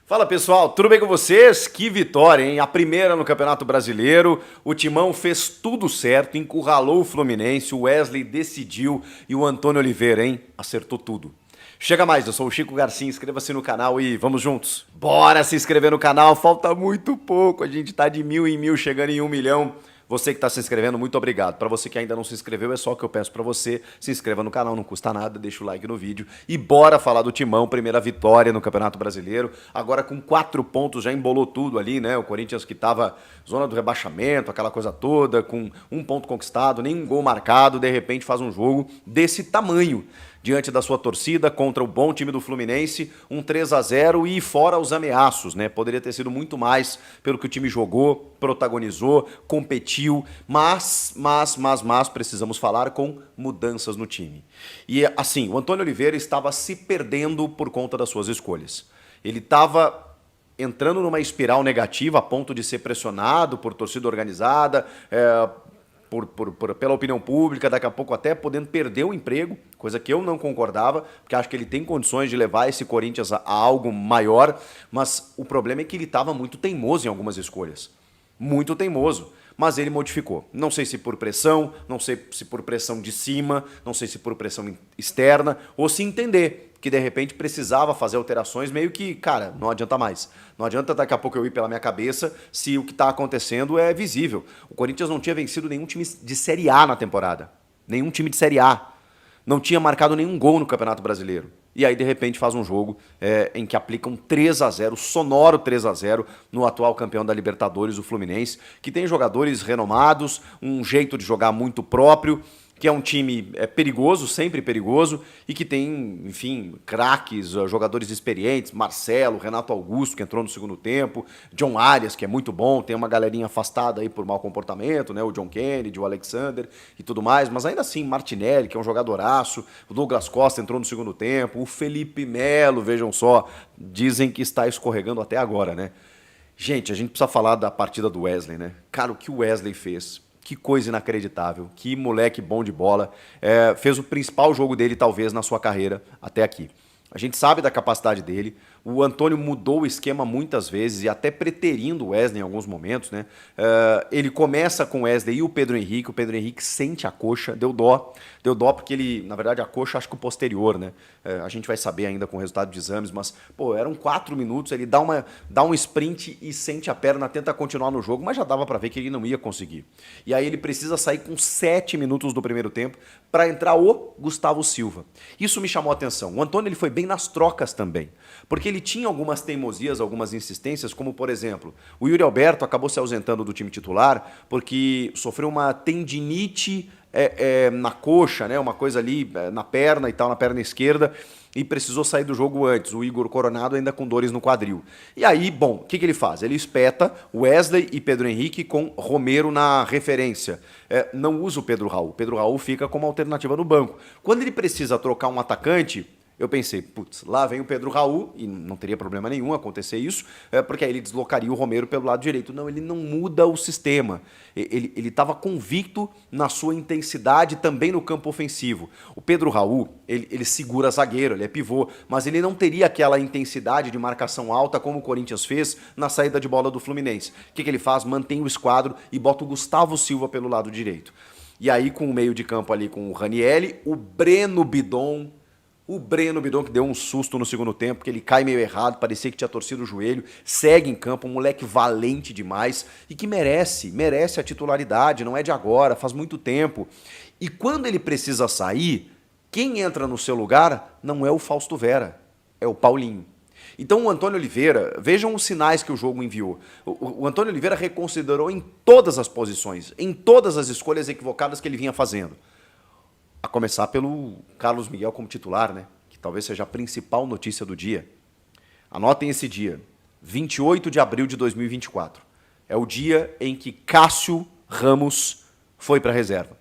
Fala pessoal, tudo bem com vocês? Que vitória, hein? A primeira no Campeonato Brasileiro, o Timão fez tudo certo, encurralou o Fluminense, o Wesley decidiu e o Antônio Oliveira, hein? Acertou tudo. Chega mais, eu sou o Chico Garcia, inscreva-se no canal e vamos juntos. Bora se inscrever no canal, falta muito pouco, a gente tá de 1000 em 1000, chegando em 1 milhão. Você que está se inscrevendo, muito obrigado. Para você que ainda não se inscreveu, é só o que eu peço para você. Se inscreva no canal, não custa nada, deixa o like no vídeo. E bora falar do Timão, primeira vitória no Campeonato Brasileiro. Agora com 4 pontos já embolou tudo ali, né? O Corinthians que estava zona do rebaixamento, aquela coisa toda, com 1 ponto conquistado, nenhum gol marcado, de repente faz um jogo desse tamanho. Diante da sua torcida, contra o bom time do Fluminense, um 3-0 e fora os ameaços, né? Poderia ter sido muito mais pelo que o time jogou, protagonizou, competiu, mas precisamos falar com mudanças no time. E assim, o Antônio Oliveira estava se perdendo por conta das suas escolhas. Ele estava entrando numa espiral negativa a ponto de ser pressionado por torcida organizada, pela opinião pública, daqui a pouco até podendo perder o emprego, coisa que eu não concordava, porque acho que ele tem condições de levar esse Corinthians a algo maior, mas o problema é que ele estava muito teimoso em algumas escolhas. Muito teimoso. Mas ele modificou. Não sei se por pressão, não sei se por pressão de cima, não sei se por pressão externa, ou se entender que de repente precisava fazer alterações, meio que, cara, não adianta mais. Não adianta daqui a pouco eu ir pela minha cabeça se o que está acontecendo é visível. O Corinthians não tinha vencido nenhum time de Série A na temporada. Nenhum time de Série A. Não tinha marcado nenhum gol no Campeonato Brasileiro. E aí, de repente, faz um jogo em que aplica um 3-0, sonoro 3-0, no atual campeão da Libertadores, o Fluminense, que tem jogadores renomados, um jeito de jogar muito próprio, que é um time perigoso, sempre perigoso, e que tem, enfim, craques, jogadores experientes, Marcelo, Renato Augusto, que entrou no segundo tempo, John Arias, que é muito bom, tem uma galerinha afastada aí por mau comportamento, né, o John Kennedy, o Alexander e tudo mais, mas ainda assim, Martinelli, que é um jogadoraço, o Douglas Costa entrou no segundo tempo, o Felipe Melo, vejam só, dizem que está escorregando até agora, né? Gente, a gente precisa falar da partida do Wesley, né? Cara, o que o Wesley fez? Que coisa inacreditável, que moleque bom de bola, fez o principal jogo dele talvez na sua carreira até aqui. A gente sabe da capacidade dele, o Antônio mudou o esquema muitas vezes e até preterindo o Wesley em alguns momentos, né? Ele começa com o Wesley e o Pedro Henrique sente a coxa, deu dó porque ele, na verdade a coxa acho que o posterior, né? A gente vai saber ainda com o resultado de exames, mas pô, eram 4 minutos, ele dá um sprint e sente a perna, tenta continuar no jogo, mas já dava para ver que ele não ia conseguir. E aí ele precisa sair com 7 minutos do primeiro tempo para entrar o Gustavo Silva. Isso me chamou a atenção. O Antônio ele foi bem nas trocas também, porque ele tinha algumas teimosias, algumas insistências, como por exemplo, o Yuri Alberto acabou se ausentando do time titular porque sofreu uma tendinite na coxa, né, uma coisa ali na perna e tal, na perna esquerda, e precisou sair do jogo antes, o Igor Coronado ainda com dores no quadril. E aí, bom, o que ele faz? Ele espeta Wesley e Pedro Henrique com Romero na referência. Não usa o Pedro Raul fica como alternativa no banco. Quando ele precisa trocar um atacante, eu pensei, putz, lá vem o Pedro Raul, e não teria problema nenhum acontecer isso, porque aí ele deslocaria o Romero pelo lado direito. Não, ele não muda o sistema. Ele estava convicto na sua intensidade também no campo ofensivo. O Pedro Raul, ele segura zagueiro, ele é pivô, mas ele não teria aquela intensidade de marcação alta como o Corinthians fez na saída de bola do Fluminense. O que ele faz? Mantém o esquadro e bota o Gustavo Silva pelo lado direito. E aí com o meio de campo ali com o Ranieri, o Breno Bidon que deu um susto no segundo tempo, porque ele cai meio errado, parecia que tinha torcido o joelho, segue em campo, um moleque valente demais e que merece a titularidade, não é de agora, faz muito tempo. E quando ele precisa sair, quem entra no seu lugar não é o Fausto Vera, é o Paulinho. Então o Antônio Oliveira, vejam os sinais que o jogo enviou. O Antônio Oliveira reconsiderou em todas as posições, em todas as escolhas equivocadas que ele vinha fazendo. A começar pelo Carlos Miguel como titular, né? Que talvez seja a principal notícia do dia. Anotem esse dia, 28 de abril de 2024. É o dia em que Cássio Ramos foi para a reserva.